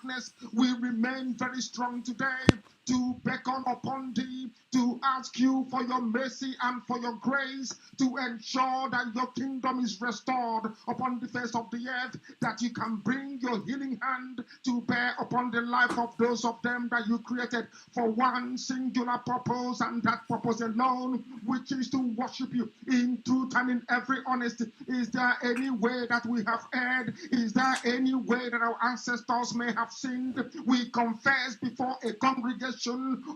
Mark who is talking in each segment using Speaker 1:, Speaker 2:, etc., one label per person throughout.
Speaker 1: darkness, we remain very strong today to beckon upon thee, to ask you for your mercy and for your grace, to ensure that your kingdom is restored upon the face of the earth, that you can bring your healing hand to bear upon the life of those of them that you created for one singular purpose, and that purpose alone, which is to worship you in truth and in every honesty. Is there any way that we have erred? Is there any way that our ancestors may have sinned? We confess before a congregation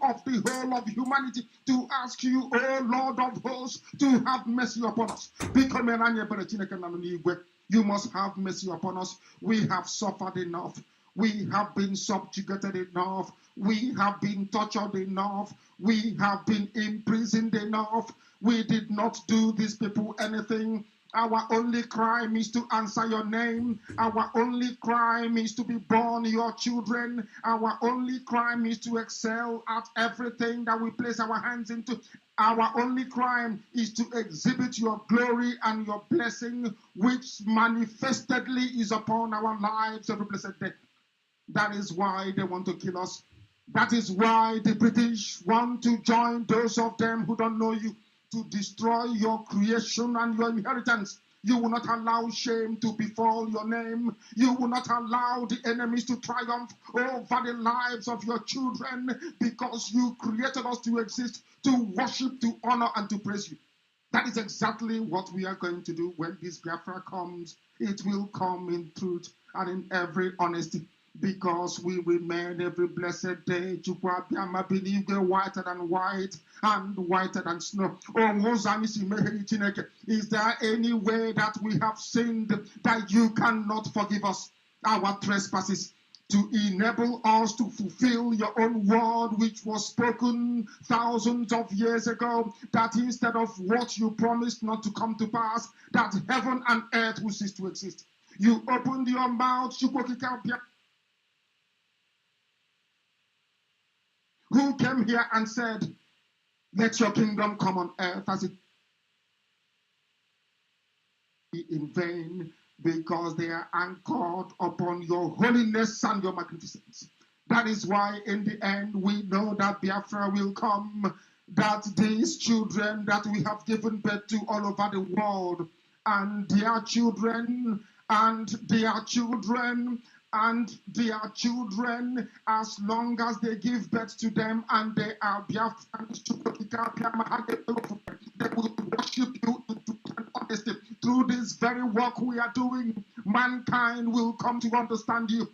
Speaker 1: of the whole of humanity to ask you, O Lord of hosts, to have mercy upon us. You must have mercy upon us. We have suffered enough. We have been subjugated enough. We have been tortured enough. We have been imprisoned enough. We did not do these people anything. Our only crime is to answer your name. Our only crime is to be born your children. Our only crime is to excel at everything that we place our hands into. Our only crime is to exhibit your glory and your blessing, which manifestedly is upon our lives every blessed day. That is why they want to kill us. That is why the British want to join those of them who don't know you, to destroy your creation and your inheritance. You will not allow shame to befall your name. You will not allow the enemies to triumph over the lives of your children, because you created us to exist, to worship, to honor, and to praise you. That is exactly what we are going to do when this Biafra comes. It will come in truth and in every honesty, because we remain every blessed day whiter than white and whiter than snow. Is there any way that we have sinned that you cannot forgive us our trespasses, to enable us to fulfill your own word, which was spoken thousands of years ago, that instead of what you promised not to come to pass, that heaven and earth will cease to exist? You opened your mouth, who came here and said, let your kingdom come on earth as it is, in vain, because they are anchored upon your holiness and your magnificence. That is why in the end we know that Biafra will come, that these children that we have given birth to all over the world, and their children, and their children, and their children, as long as they give birth to them and they are Biafrans, they will worship you in truth and honesty. Through this very work we are doing, mankind will come to understand you.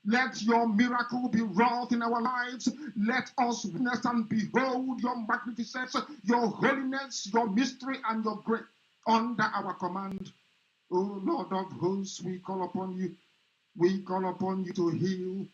Speaker 1: Let your miracle be wrought in our lives. Let us witness and behold your magnificence, your holiness, your mystery, and your grace under our command. O Lord of hosts, we call upon you. We call upon you to heal.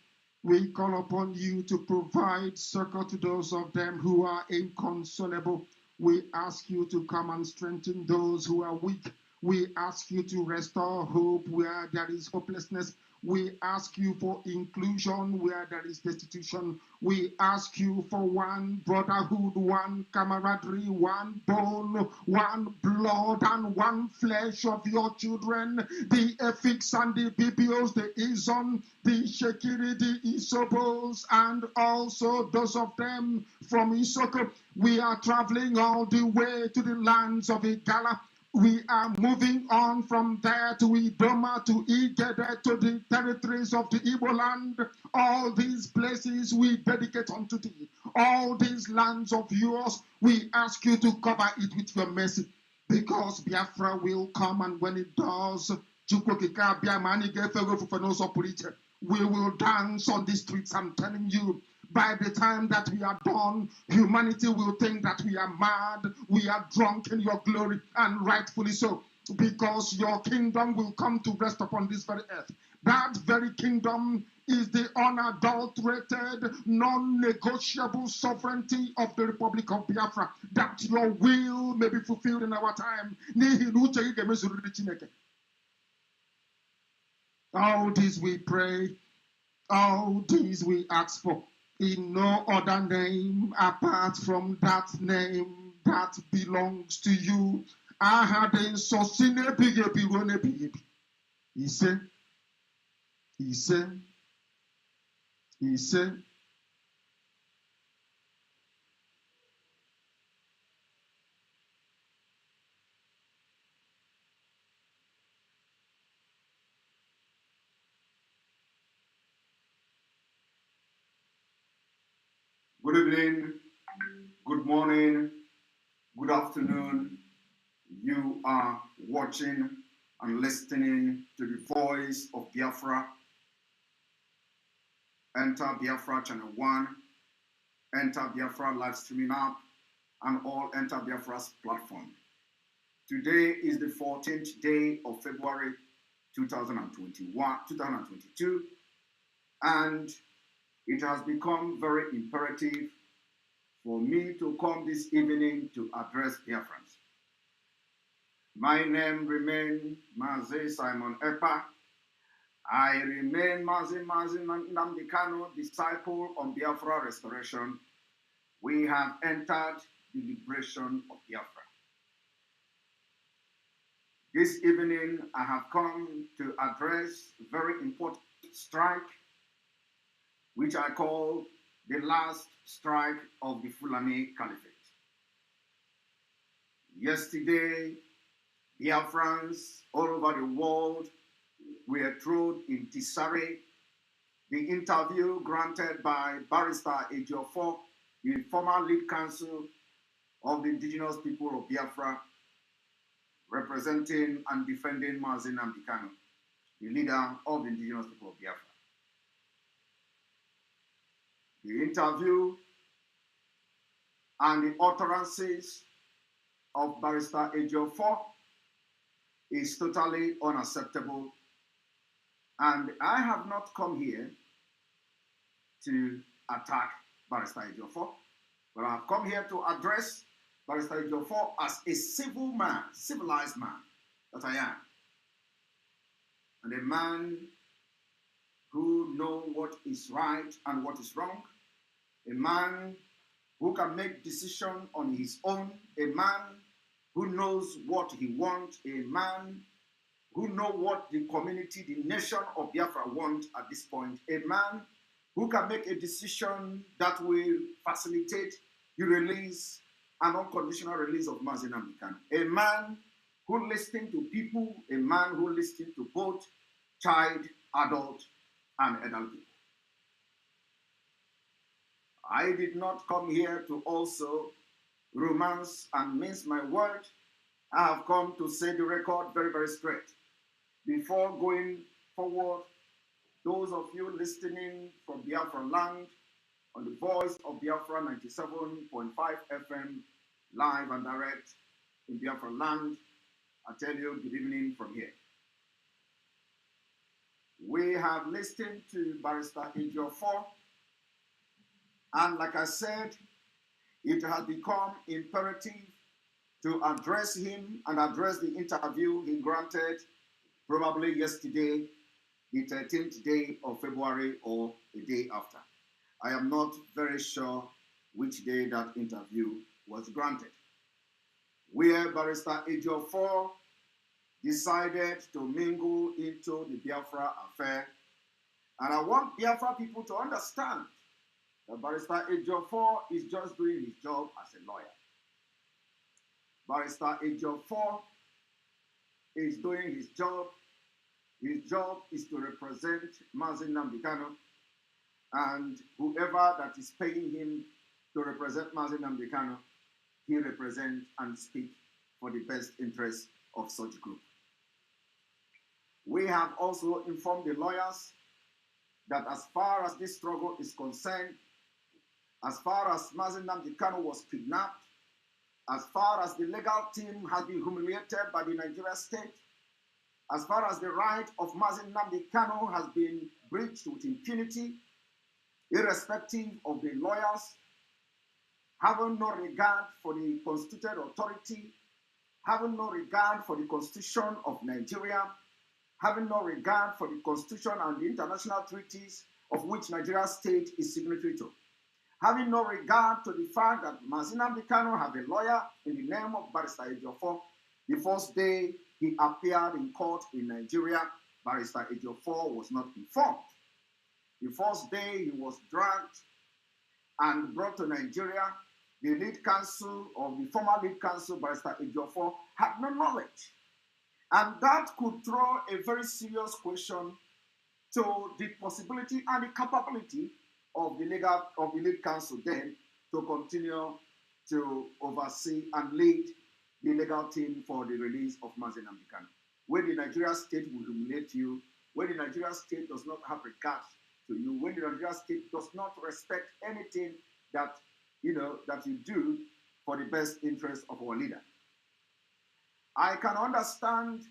Speaker 1: We call upon you to provide succor to those of them who are inconsolable. We ask you to come and strengthen those who are weak. We ask you to restore hope where there is hopelessness. We ask you for inclusion where there is destitution. We ask you for one brotherhood, one camaraderie, one bone, one blood, and one flesh of your children. The Efiks and the Bibios, the Izon, the Shekiri, the Isobos, and also those of them from Isoko. We are traveling all the way to the lands of Igala. We are moving on from there to Idoma, to Igede, to the territories of the Igbo land. All these places we dedicate unto thee. All these lands of yours, we ask you to cover it with your mercy, because Biafra will come, and when it does, we will dance on the streets. I'm telling you, by the time that we are done, humanity will think that we are mad, we are drunk in your glory, and rightfully so, because your kingdom will come to rest upon this very earth. That very kingdom is the unadulterated, non-negotiable sovereignty of the Republic of Biafra, that your will may be fulfilled in our time. All this we pray, all these we ask for, in no other name apart from that name that belongs to you. I had in Sosine Piggy. He said, He said,
Speaker 2: good evening, good morning, good afternoon. You are watching and listening to the voice of Biafra. Enter Biafra Channel 1, enter Biafra live streaming app, and all enter Biafra's platform. Today is the 14th day of February 2022, and it has become very imperative for me to come this evening to address Biafrans. My name remains Mazi Simon Epa. I remain Mazi Nnamdi Kanu, disciple on Biafra restoration. We have entered the liberation of Biafra. This evening, I have come to address a very important strike, which I call the last strike of the Fulani Caliphate. Yesterday, Biafrans all over the world were thrown in disarray. The interview granted by Barrister Ejief, the former lead counsel of the indigenous people of Biafra, representing and defending Mazi Nnamdi Kanu, the leader of the indigenous people of Biafra. The interview and the utterances of Barrister Ejief is totally unacceptable, and I have not come here to attack Barrister Ejief, but I have come here to address Barrister Ejief as a civil man, civilized man that I am, and a man who knows what is right and what is wrong, a man who can make decisions on his own, a man who knows what he wants, a man who knows what the community, the nation of Biafra wants at this point, a man who can make a decision that will facilitate the release and unconditional release of Mazi Nnamdi Kanu, a man who listens to people, a man who listens to both child, adult, and elderly people. I did not come here to also romance and mince my word. I have come to say the record very, very straight. Before going forward, those of you listening from Biafra land on the voice of Biafra 97.5 FM, live and direct in Biafra land, I tell you good evening from here. We have listened to Barrister Ejief, and like I said, it has become imperative to address him and address the interview he granted probably yesterday, the 13th day of February or a day after. I am not very sure which day that interview was granted, where Barrister Ejief decided to mingle into the Biafra affair. And I want Biafra people to understand that Barrister Ejief is just doing his job as a lawyer. Barrister Ejief is doing his job. His job is to represent Mazi Nnamdi Kanu, and whoever that is paying him to represent Mazi Nnamdi Kanu, he represents and speaks for the best interest of such group. We have also informed the lawyers that as far as this struggle is concerned, as far as Mazi Nnamdi Kanu was kidnapped, as far as the legal team has been humiliated by the Nigerian state, as far as the right of Mazi Nnamdi Kanu has been breached with impunity, irrespective of the lawyers, having no regard for the constituted authority, having no regard for the Constitution of Nigeria, having no regard for the Constitution and the international treaties of which Nigeria state is signatory to, having no regard to the fact that Mazi Nnamdi Kanu have a lawyer in the name of Barrister Ejief. The first day he appeared in court in Nigeria, Barrister Ejief was not informed. The first day he was dragged and brought to Nigeria, the lead counsel, or the former lead counsel, Barrister Ejief, had no knowledge. And that could throw a very serious question to the possibility and the capability of the lead counsel then to continue to oversee and lead the legal team for the release of Mazi Nnamdi Kanu. When the Nigerian state will humiliate you, when the Nigerian state does not have regard to you, when the Nigerian state does not respect anything that that you do for the best interest of our leader. I can understand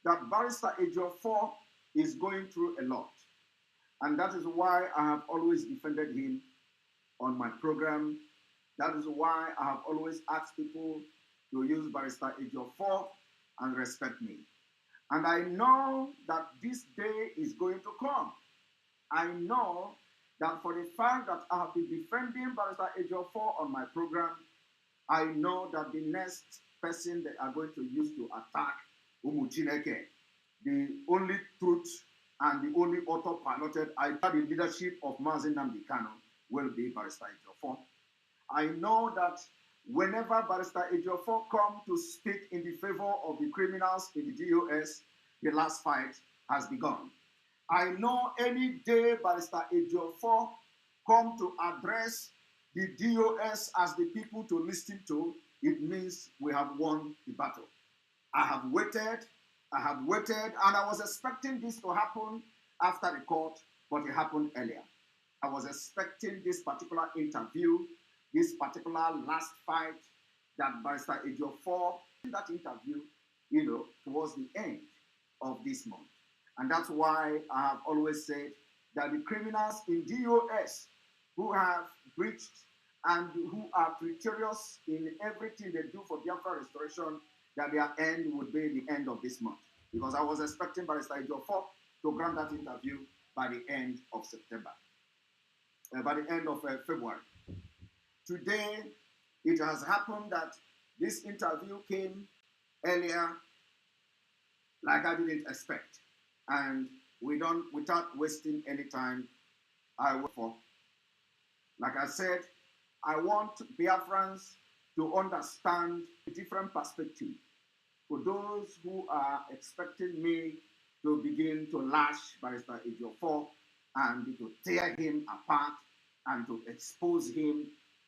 Speaker 2: that Barrister Ejief is going through a lot. And that is why I have always defended him on my program. That is why I have always asked people to use Barrister Ejief and respect me. And I know that this day is going to come. I know that for the fact that I have been defending Barrister Ejief on my program, I know that the next person they are going to use to attack Chineke, the only truth and the only autopiloted the leadership of Mazi Nnamdi Kanu will be Barrister Ejief. I know that whenever Barrister Ejief comes to speak in the favor of the criminals in the DOS, the last fight has begun. I know any day Barrister Ejief come to address the DOS as the people to listen to, it means we have won the battle. I have waited, and I was expecting this to happen after the court, but it happened earlier. I was expecting this particular interview, this particular last fight that Barrister Ejief in that interview, towards the end of this month. And that's why I have always said that the criminals in DOS who have breached and who are treacherous in everything they do for Biafra restoration, that their end would be the end of this month. Because I was expecting Barrister Ejief to grant that interview by the end of September, by the end of February. Today, it has happened that this interview came earlier like I didn't expect. And without wasting any time, like I said, I want Biafrans to understand a different perspective. For those who are expecting me to begin to lash Barrister Ejief and to tear him apart and to expose him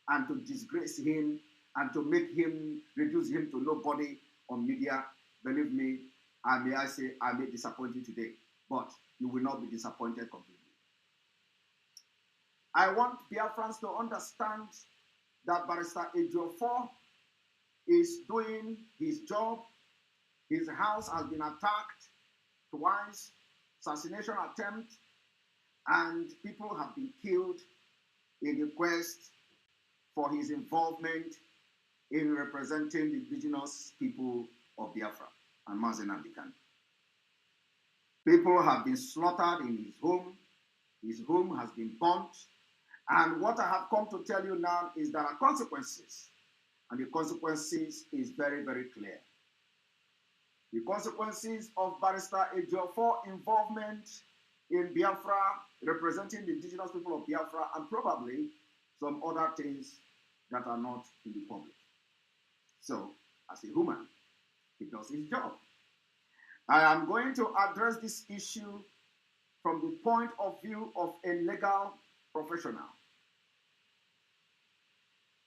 Speaker 2: and to disgrace him and to make him, reduce him to nobody on media, believe me, I may disappoint you today, but you will not be disappointed completely. I want Biafrans to understand that Barrister Ejief is doing his job. His house has been attacked twice, assassination attempt, and people have been killed in the quest for his involvement in representing the indigenous people of Biafra and Mazi Nnamdi Kanu. People have been slaughtered in his home. His home has been burnt. And what I have come to tell you now is there are consequences. And the consequences is very, very clear. The consequences of Barrister Ejief involvement in Biafra, representing the indigenous people of Biafra, and probably some other things that are not in the public. So, as a human, he does his job. I am going to address this issue from the point of view of a legal professional.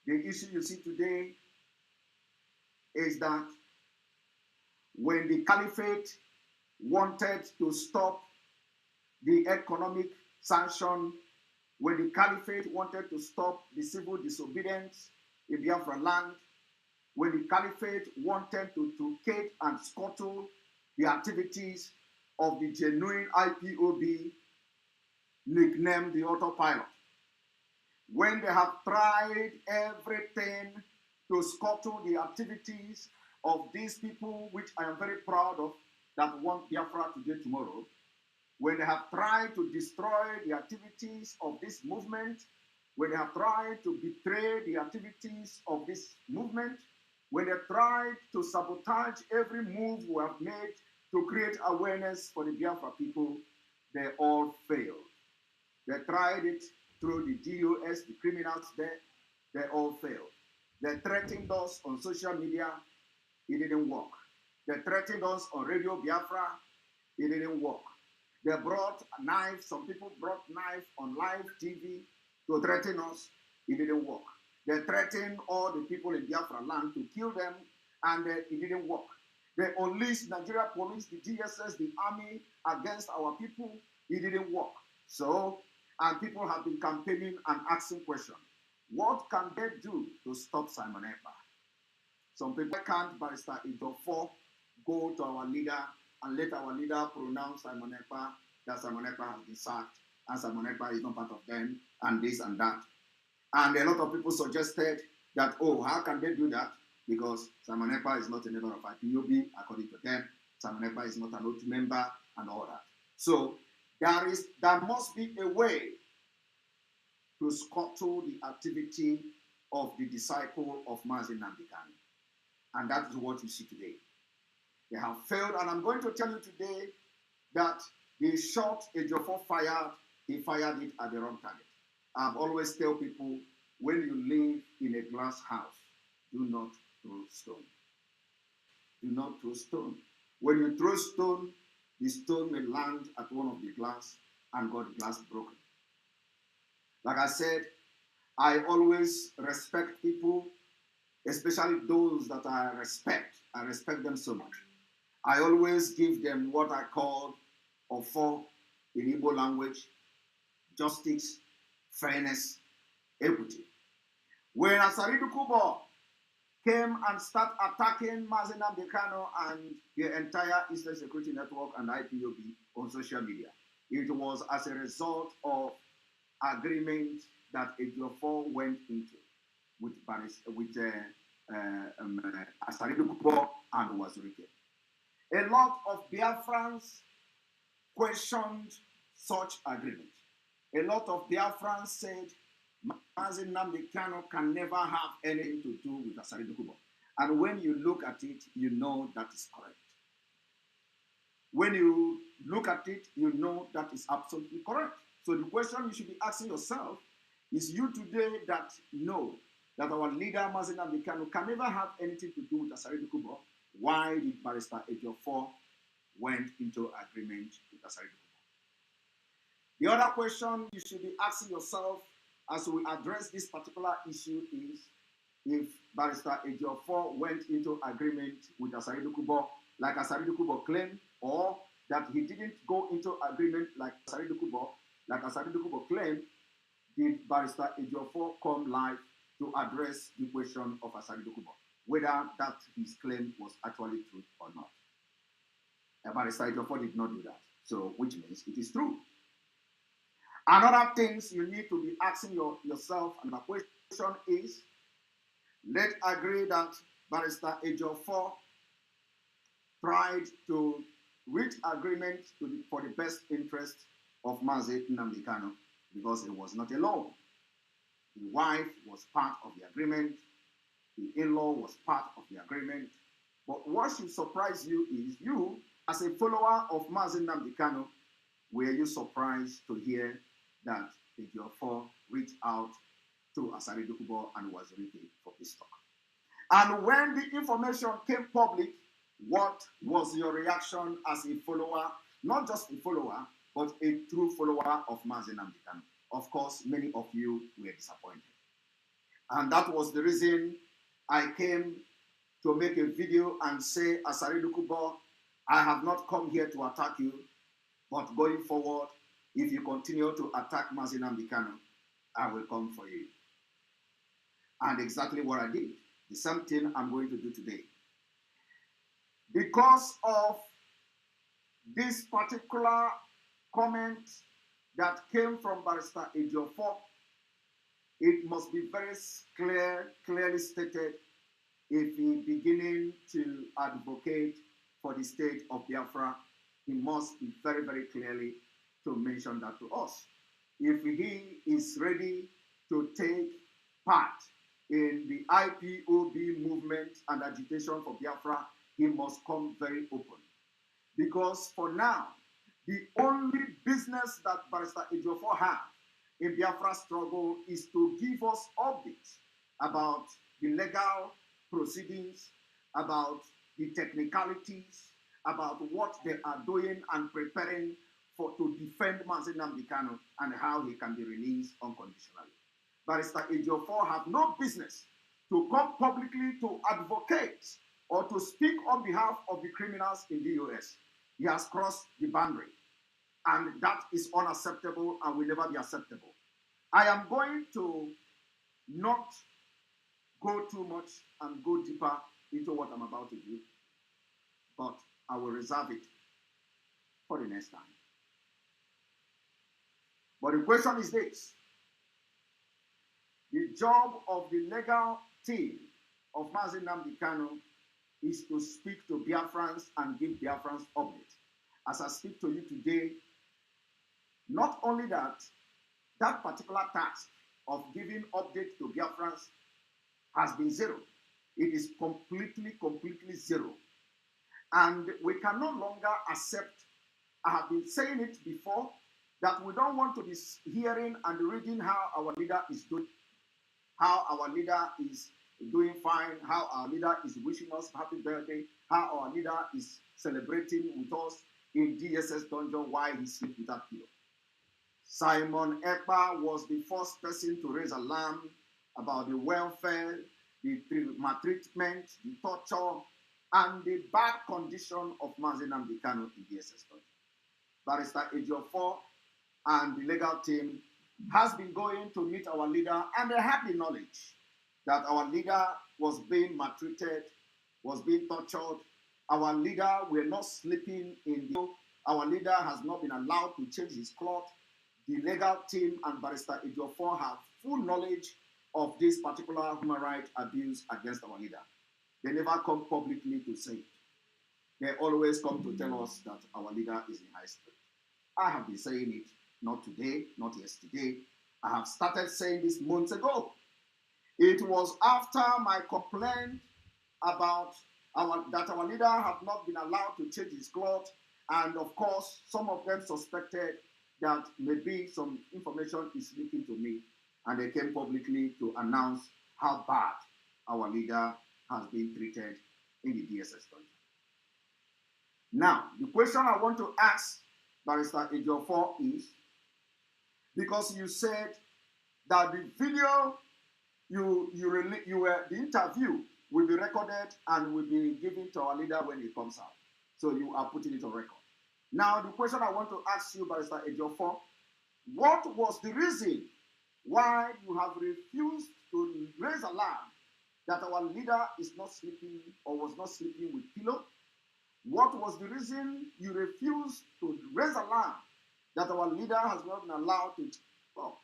Speaker 2: The issue you see today is that when the caliphate wanted to stop the economic sanction, when the caliphate wanted to stop the civil disobedience in Biafra land, when the caliphate wanted to truncate and scuttle the activities of the genuine IPOB, nicknamed the autopilot, when they have tried everything to scuttle the activities of these people, which I am very proud of, that want Biafra today, tomorrow, when they have tried to destroy the activities of this movement, when they have tried to betray the activities of this movement, when they tried to sabotage every move we have made to create awareness for the Biafra people, they all failed. They tried it through the DOS, the criminals there. They all failed. They threatened us on social media. It didn't work. They threatened us on Radio Biafra. It didn't work. They brought knives. Some people brought knives on live TV to threaten us. It didn't work. They threatened all the people in Biafra land to kill them, and it didn't work. They unleashed Nigeria police, the GSS, the army against our people. It didn't work. So, and people have been campaigning and asking questions. What can they do to stop Simon Ekpa? Some people can't, Barrister Ejief, go to our leader and let our leader pronounce Simon Ekpa, that Simon Ekpa has been sacked, and Simon Ekpa is not part of them, and this and that. And a lot of people suggested that, oh, how can they do that? Because Simon Ekpa is not a member of IPOB, according to them. Simon Ekpa is not an oath member, and all that. So there must be a way to scuttle the activity of the disciple of Mazi Nnamdi Kanu. And that is what you see today. They have failed, and I'm going to tell you today that the shot Ejief fired, he fired it at the wrong target. I've always tell people, when you live in a glass house, do not throw stone. Do not throw stone. When you throw stone, the stone may land at one of the glass and got the glass broken. Like I said, I always respect people, especially those that I respect. I respect them so much. I always give them what I call ofo in Igbo language, justice, fairness, equity. When Asaridu Kubo came and started attacking Mazi Nnamdi Kanu and the entire Eastern Security Network and IPOB on social media, it was as a result of agreement that Ejief went into with Asaridu Kubo and Wazirike. A lot of Biafrans questioned such agreement. A lot of Biafrans said Mazi Nnamdi Kanu can never have anything to do with Asaridu Kubo. And when you look at it, you know that is correct. When you look at it, you know that is absolutely correct. So the question you should be asking yourself is, you today that know that our leader Mazi Nnamdi Kanu can never have anything to do with Asaridu Kubo, why did Barrister Ejief went into agreement with Asaridu Kubo? The other question you should be asking yourself as we address this particular issue is, if Barrister Ejief went into agreement with Asaridu Kubo, like Asaridu Kubo claimed, or that he didn't go into agreement like Asaridu Kubo claimed, did Barrister Ejief come live to address the question of Asaridu Kubo, whether that his claim was actually true or not? Barrister Ejief did not do that, so which means it is true. Another things you need to be asking yourself, and the question is, let's agree that Barrister Ejief tried to reach agreement for the best interest of Mazi Nnamdi Kanu, because he was not alone. The wife was part of the agreement. The in-law was part of the agreement. But what should surprise you is, you, as a follower of Mazi Nnamdi Kanu, were you surprised to hear that Ejief reached out to Asaridu Kubo and Wazirike for peace talk? And when the information came public, what was your reaction as a follower, not just a follower, but a true follower of Mazi Nnamdi Kanu? Of course, many of you were disappointed. And that was the reason I came to make a video and say, Asaridu Kubo, I have not come here to attack you, but going forward, if you continue to attack Mazi Nnamdi Kanu, I will come for you. And exactly what I did. The same thing I'm going to do today. Because of this particular comment that came from Barrister Ejief, it must be very clearly stated, if he beginning to advocate for the state of Biafra, he must be very, very clearly to mention that to us. If he is ready to take part in the IPOB movement and agitation for Biafra, he must come very open. Because for now, the only business that Barrister Ejief has in Biafra struggle is to give us updates about the legal proceedings, about the technicalities, about what they are doing and preparing for to defend Mazi Nnamdi Kanu and how he can be released unconditionally. Barrister Ejief have no business to come publicly to advocate or to speak on behalf of the criminals in the US. He has crossed the boundary, and that is unacceptable and will never be acceptable. I am going to not go too much and go deeper into what I'm about to do, but I will reserve it for the next time. But the question is this: the job of the legal team of Mazi Nnamdi Kanu is to speak to Biafrans and give Biafrans updates. As I speak to you today, not only that, that particular task of giving updates to Biafrans has been zero. It is completely zero. And we can no longer accept, I have been saying it before, that we don't want to be hearing and reading how our leader is doing, how our leader is doing fine, how our leader is wishing us happy birthday, how our leader is celebrating with us in DSS dungeon while he sleeps without pillow. Simon Ekpa was the first person to raise alarm about the welfare, the maltreatment, the torture, and the bad condition of Mazi Nnamdi Kanu in DSS dungeon. Barrister Ejief and the legal team has been going to meet our leader, and they have the knowledge that our leader was being maltreated, was being tortured. Our leader were not sleeping in the... Our leader has not been allowed to change his cloth. The legal team and Barrister Ejief have full knowledge of this particular human rights abuse against our leader. They never come publicly to say it. They always come to tell us that our leader is in high spirit. I have been saying it, not today, not yesterday. I have started saying this months ago. It was after my complaint about that our leader had not been allowed to change his clothes, and of course, some of them suspected that maybe some information is leaking to me, and they came publicly to announce how bad our leader has been treated in the DSS dungeon. Now, the question I want to ask Barrister Ejief is, because you said that the video the interview will be recorded and will be given to our leader when it comes out. So you are putting it on record. Now, the question I want to ask you, Barrister Ejief, what was the reason why you have refused to raise alarm that our leader is not sleeping or was not sleeping with pillow? What was the reason you refused to raise alarm that our leader has not been allowed to talk?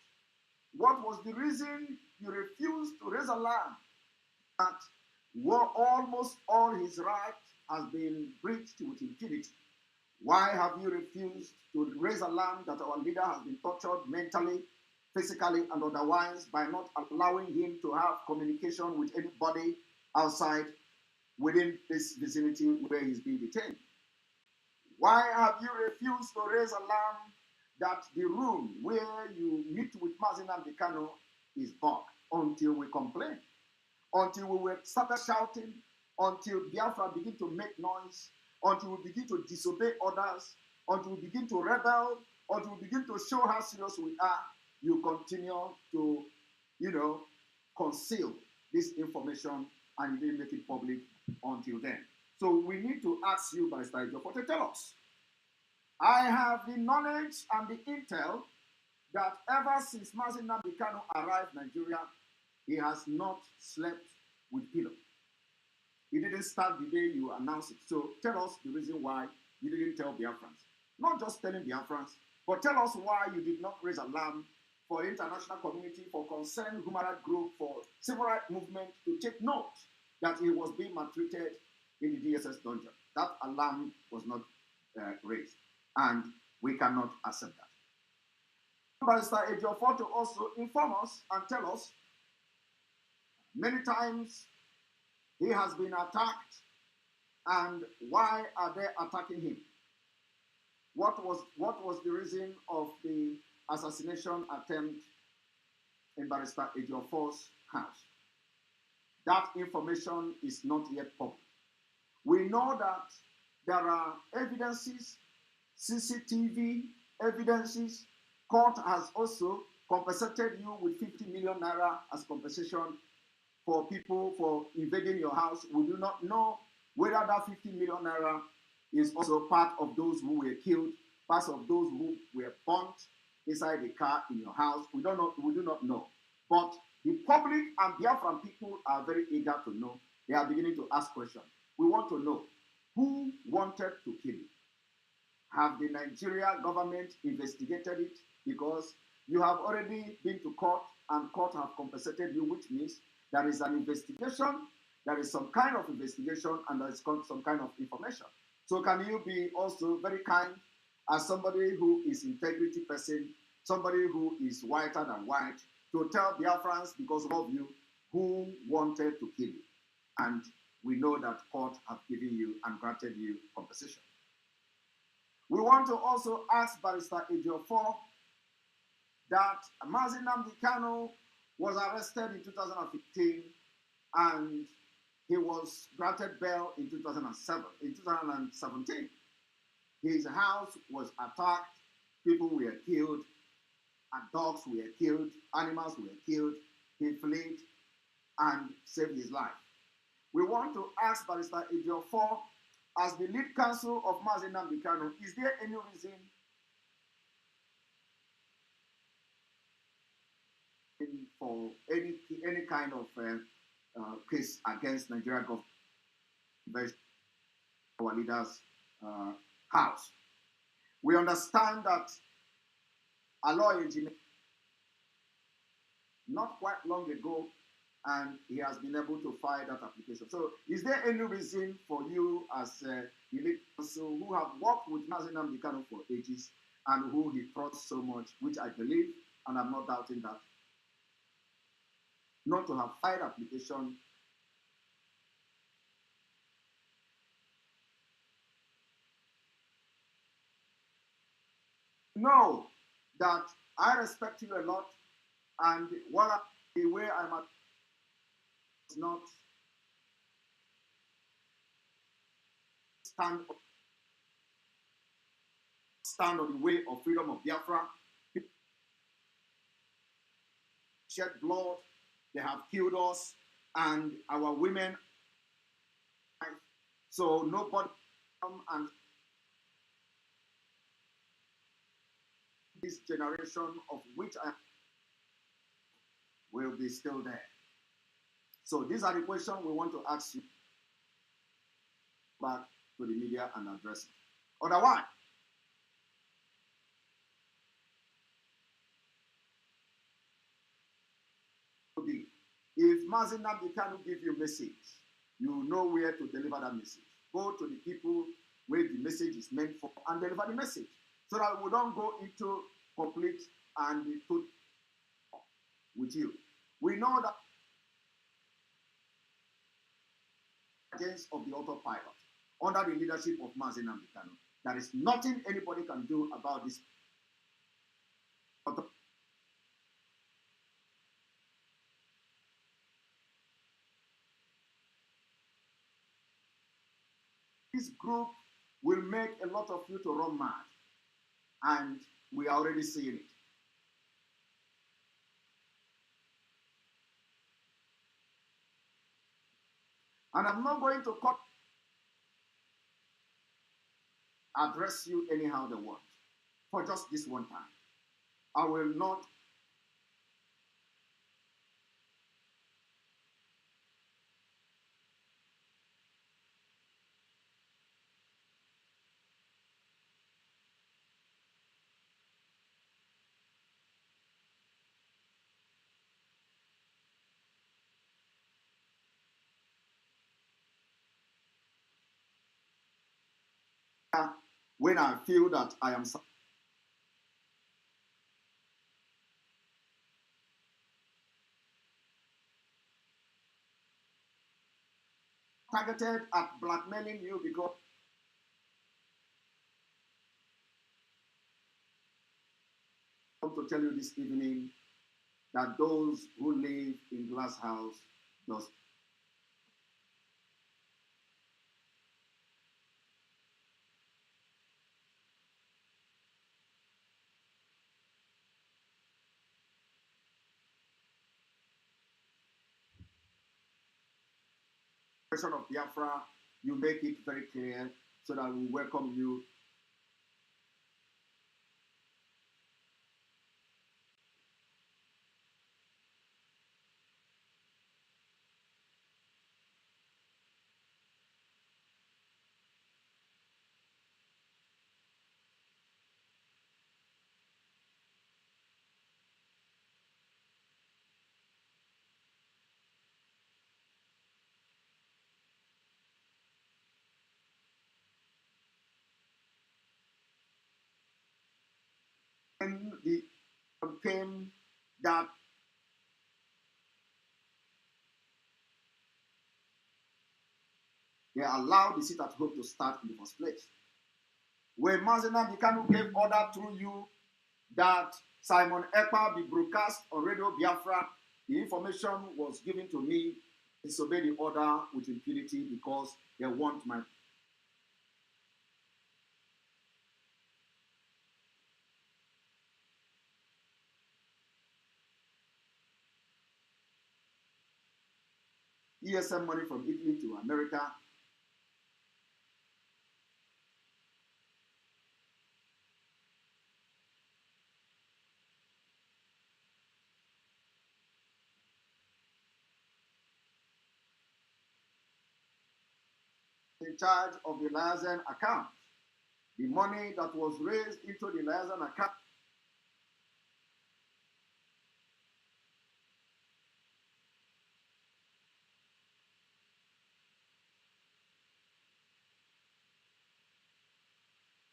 Speaker 2: What was the reason you refused to raise alarm that almost all his rights has been breached with impunity? Why have you refused to raise alarm that our leader has been tortured mentally, physically, and otherwise by not allowing him to have communication with anybody outside within this vicinity where he's being detained? Why have you refused to raise alarm that the room where you meet with Mazi Nnamdi Kanu is bugged until we complain, until we were started shouting, until Biafra begin to make noise, until we begin to disobey orders, until we begin to rebel, until we begin to show how serious we are? You continue to, conceal this information, and you didn't make it public until then. So we need to ask you, Barrister Ejief, to tell us. I have the knowledge and the intel that ever since Mazi Nnamdi Kanu arrived in Nigeria, he has not slept with pillow. He didn't start the day you announced it. So tell us the reason why you didn't tell Biafrans. Not just telling Biafrans, but tell us why you did not raise alarm for international community, for concerned human rights group, for civil rights movement to take note that he was being maltreated in the DSS dungeon. That alarm was not raised, and we cannot accept that. Barrister Ejief to also inform us and tell us many times he has been attacked, and why are they attacking him? What was the reason of the assassination attempt in Barrister Ejief's house. That information is not yet public. We know that there are evidences, CCTV evidences. Court has also compensated you with 50 million naira as compensation for people for invading your house. We do not know whether that 50 million naira is also part of those who were killed, part of those who were burnt inside the car in your house. We don't know. We do not know. But the public and Biafran people are very eager to know. They are beginning to ask questions. We want to know who wanted to kill you. Have the Nigeria government investigated it? Because you have already been to court and court have compensated you, which means there is an investigation, there is some kind of investigation, and there is some kind of information. So can you be also very kind as somebody who is integrity person, somebody who is whiter than white, to tell Biafrans, because of you, who wanted to kill you? And we know that court have given you and granted you compensation. We want to also ask Barrister Ejief that Mazi Nnamdi Kanu was arrested in 2015 and he was granted bail in 2017. His house was attacked, people were killed, and dogs were killed, animals were killed. He fled and saved his life. We want to ask Barrister Ejief, as the lead counsel of Mazi Nnamdi Kanu, is there any reason for any kind of case against Nigeria government, our leaders' house? We understand that a lawyer not quite long ago, and he has been able to file that application. So is there any reason for you as the lead counsel who have worked with Mazi Nnamdi Kanu for ages and who he trusts so much, which I believe, and I'm not doubting that, not to have filed application know that I respect you a lot, and the way I'm at is not stand on the way of freedom of Biafra. People shed blood, they have killed us, and our women. So nobody come and this generation of which I will be still there. So these are the questions we want to ask you back to the media and address it. Otherwise, if Mazi Nnamdi Kanu give you a message, you know where to deliver that message. Go to the people where the message is meant for and deliver the message, so that we don't go into complete and put with you. We know that agents of the autopilot under the leadership of Mazi Nnamdi Kanu, there is nothing anybody can do about this. This group will make a lot of you to run mad, and we are already seeing it. And I'm not going to address you anyhow they want for just this one time. I will not when I feel that I am targeted at blackmailing you because I want to tell you this evening that those who live in glass house does of Biafra, you make it very clear so that we welcome you. When the came that they allowed the sit at home to start in the first place. When Mazina Bikanu gave order through you that Simon Ekpa be broadcast on Radio Biafra, the information was given to me. Disobey the order with impunity because they want my ESM money from Italy to America. In charge of the liaison account. The money that was raised into the liaison account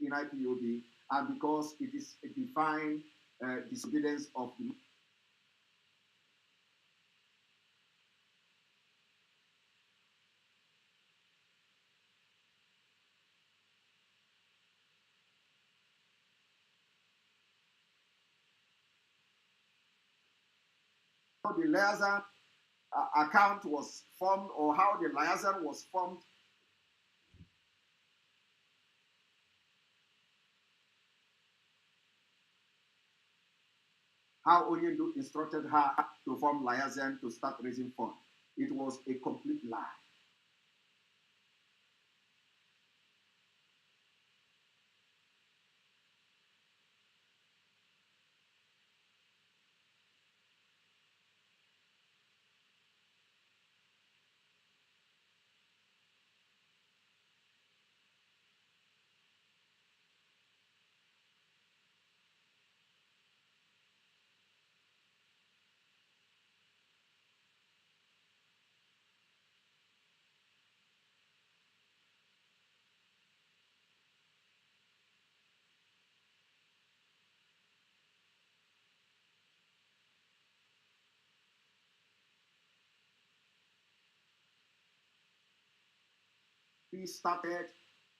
Speaker 2: in IPOB, and because it is a divine disobedience of the liaison account was formed, or how the liaison was formed. How Onyendu instructed her to form liaison to start raising funds. It was a complete lie. We started.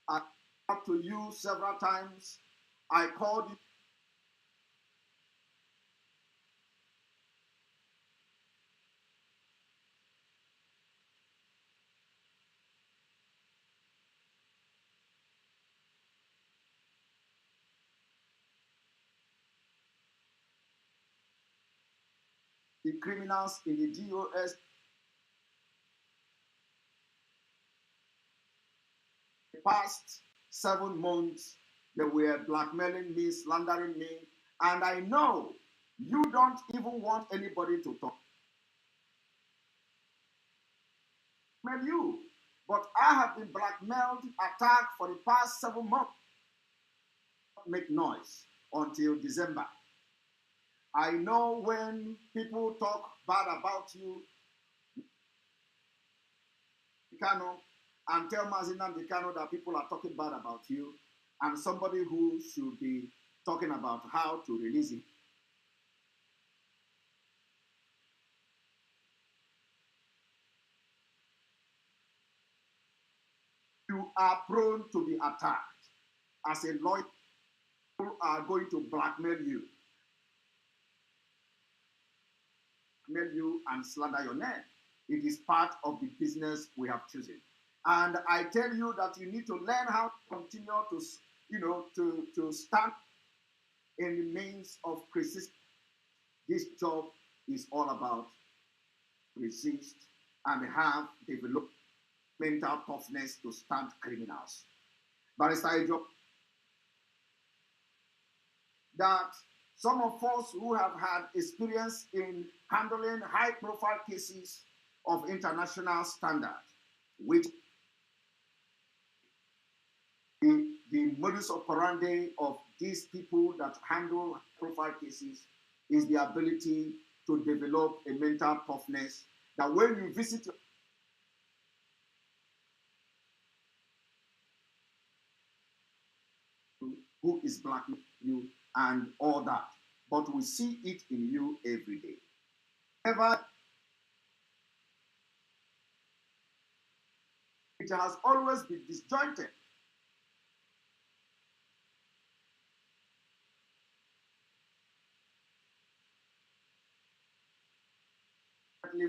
Speaker 2: I talked to you several times. I called you. The criminals in the DOS the past 7 months, they were blackmailing me, slandering me, and I know you don't even want anybody to talk. Blackmail you, but I have been blackmailed, attacked for the past 7 months. Make noise until December. I know when people talk bad about you, Kano, and tell Mazina Kano that people are talking bad about you, and somebody who should be talking about how to release it. You are prone to be attacked. As a lawyer, people are going to blackmail you. blackmail you and slander your name. It is part of the business we have chosen. And I tell you that you need to learn how to continue to, to stand in the means of resistance. This job is all about resist and have developed mental toughness to stand criminals. Barrister Ejief, that some of us who have had experience in handling high-profile cases of international standard, which the modus operandi of these people that handle profile cases is the ability to develop a mental toughness that when you visit who is blackmailing you and all that, but we see it in you every day. Ever, it has always been disjointed.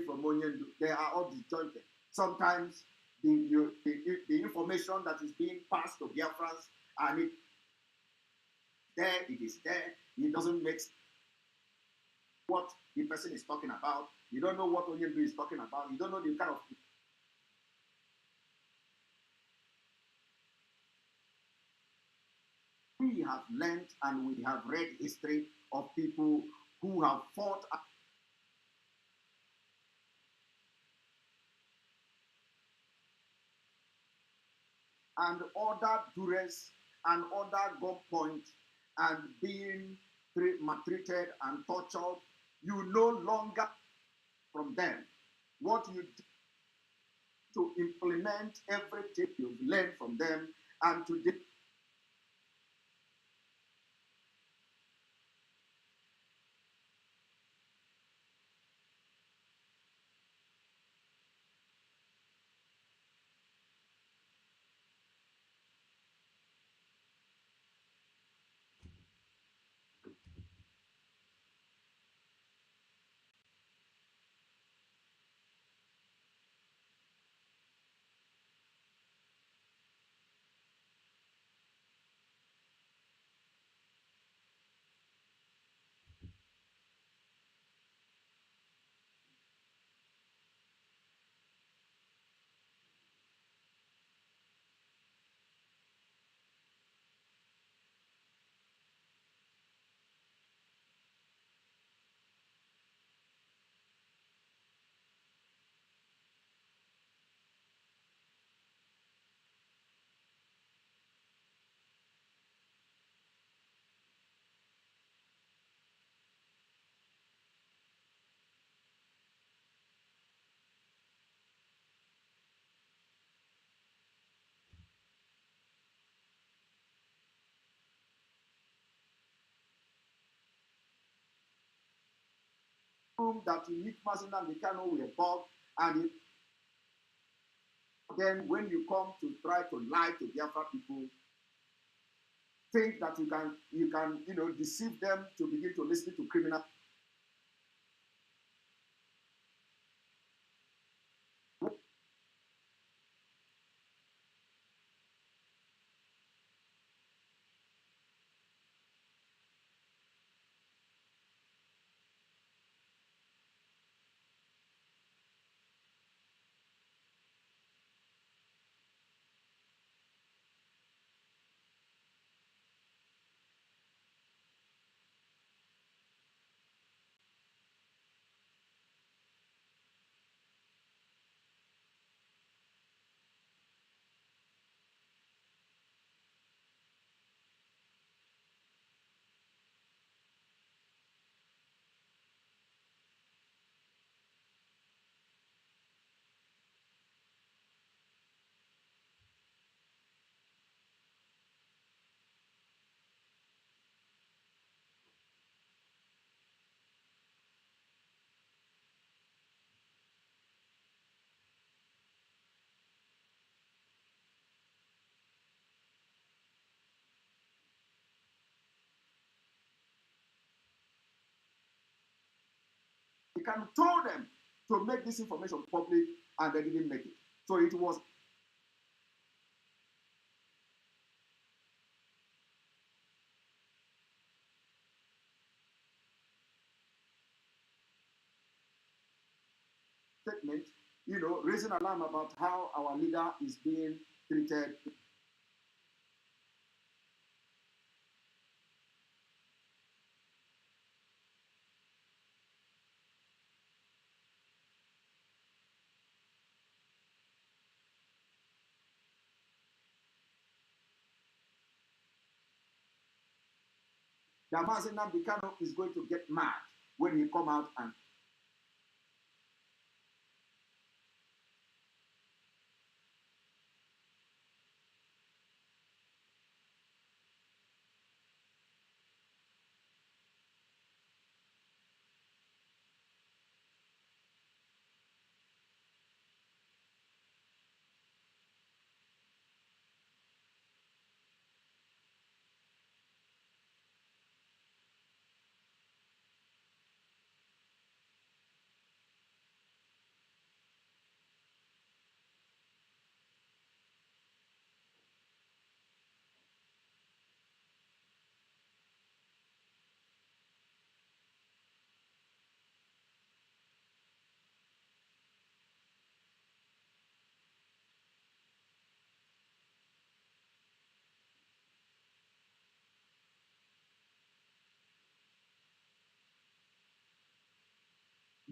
Speaker 2: From Onyendu, they are all disjointed. Sometimes the information that is being passed to Biafrans and it is there. It doesn't make what the person is talking about. You don't know what Onyendu is talking about. You don't know the kind of. We have learned and we have read history of people who have fought and ordered duress and ordered gunpoint and being maltreated and tortured. You no longer from them what you do to implement everything you've learned from them and to assume that you meet Masina Mikano with a bug and then when you come to try to lie to Biafra people, think that you can deceive them to begin to listen to criminal. Can told them to make this information public, and they didn't make it. So it was a statement, raising alarm about how our leader is being treated. That Mazi Nnamdi Kanu is going to get mad when he come out and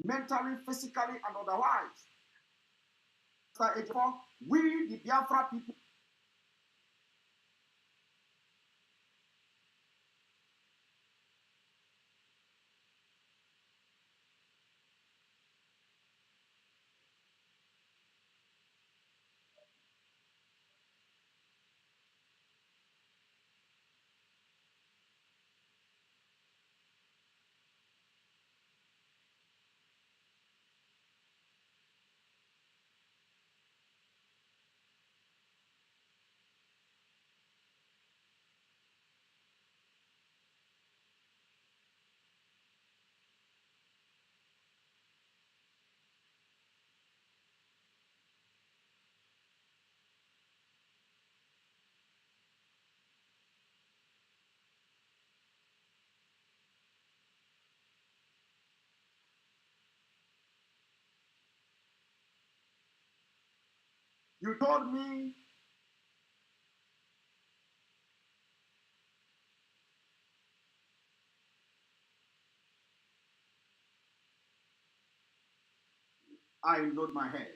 Speaker 2: mentally, physically, and otherwise. We, the Biafra people, you told me I nod my head.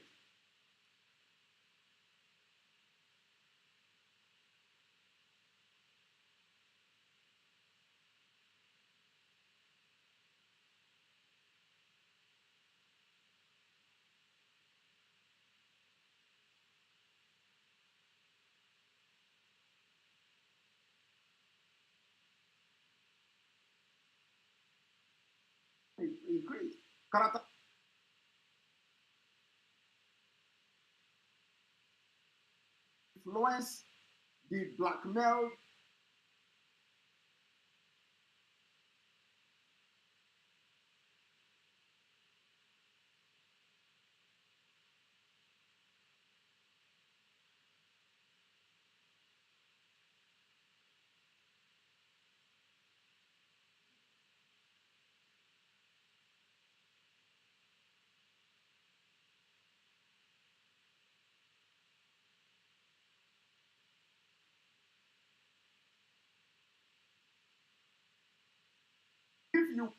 Speaker 2: Increase. Character influence, the blackmail. If you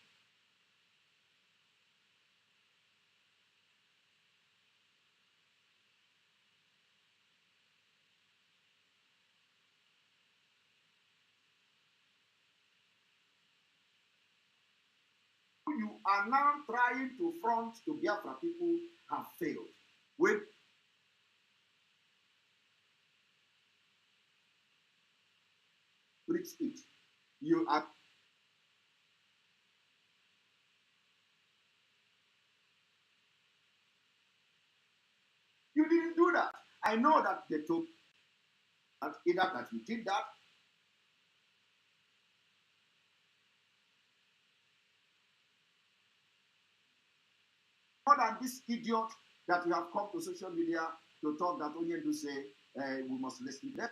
Speaker 2: are now trying to front to Biafra people have failed. When reach it, you are you didn't do that. I know that they told that either that you did that. More than this idiot that you have come to social media to talk that Onyendu say we must listen to them.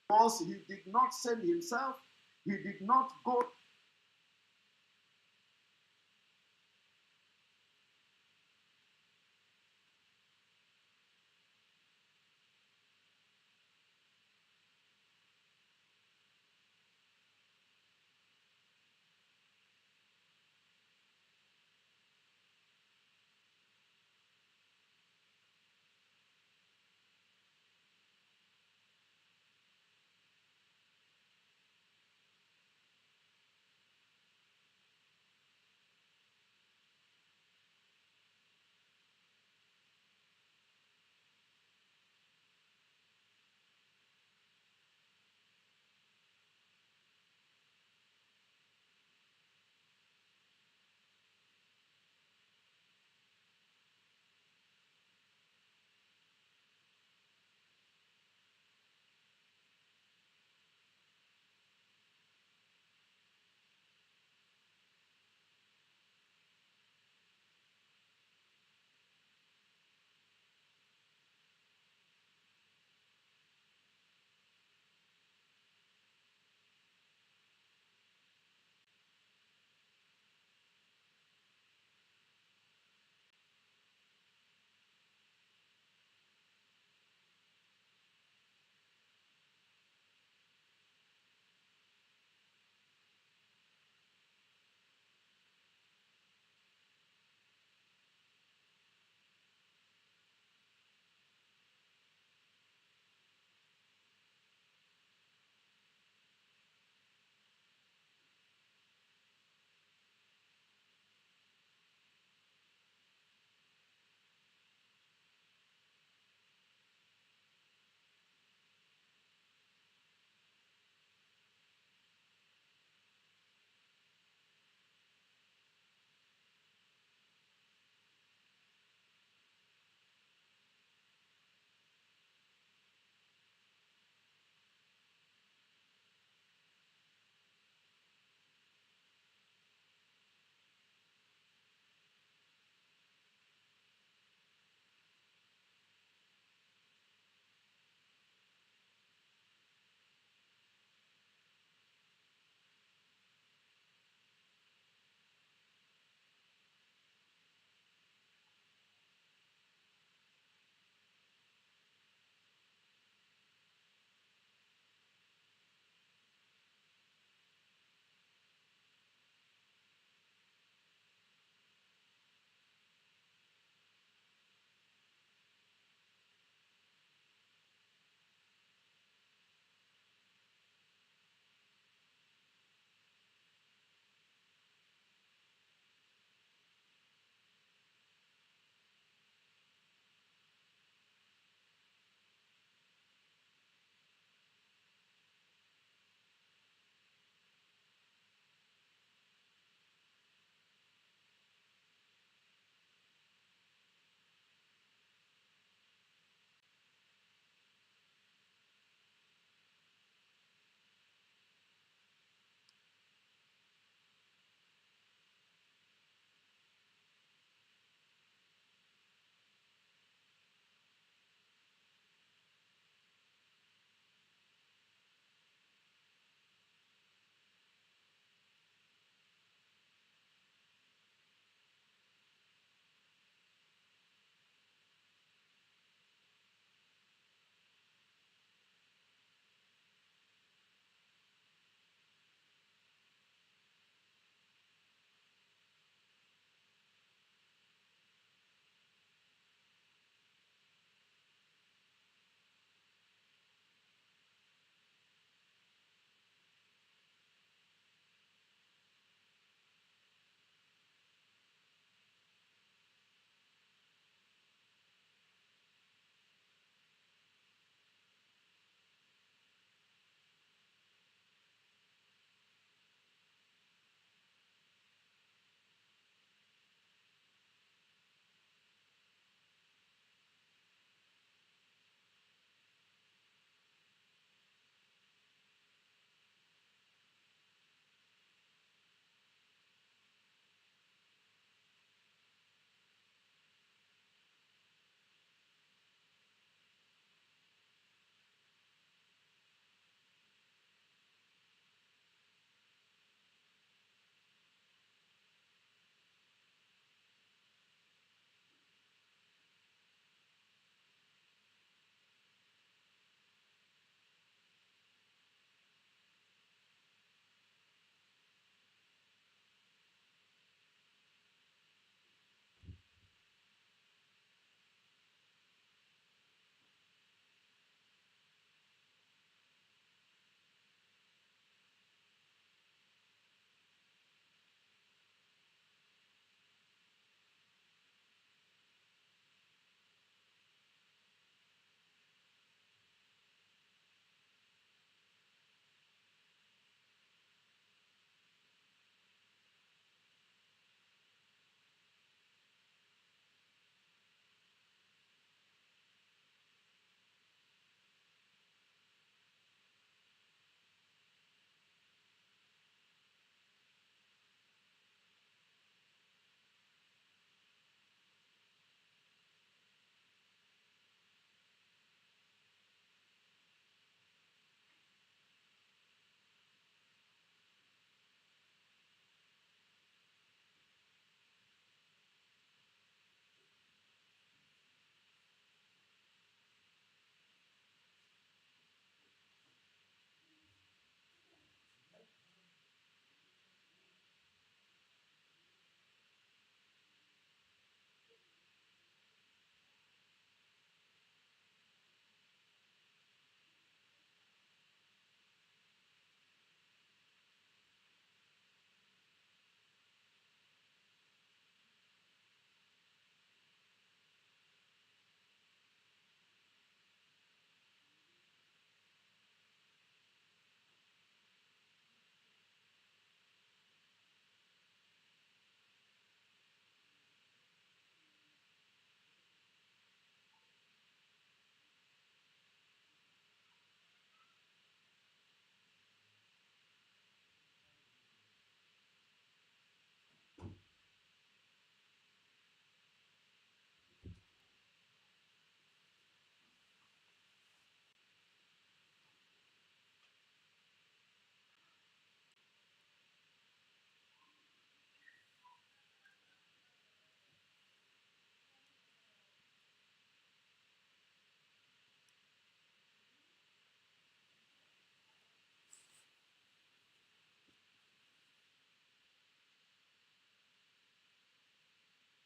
Speaker 2: Because he did not send himself, he did not go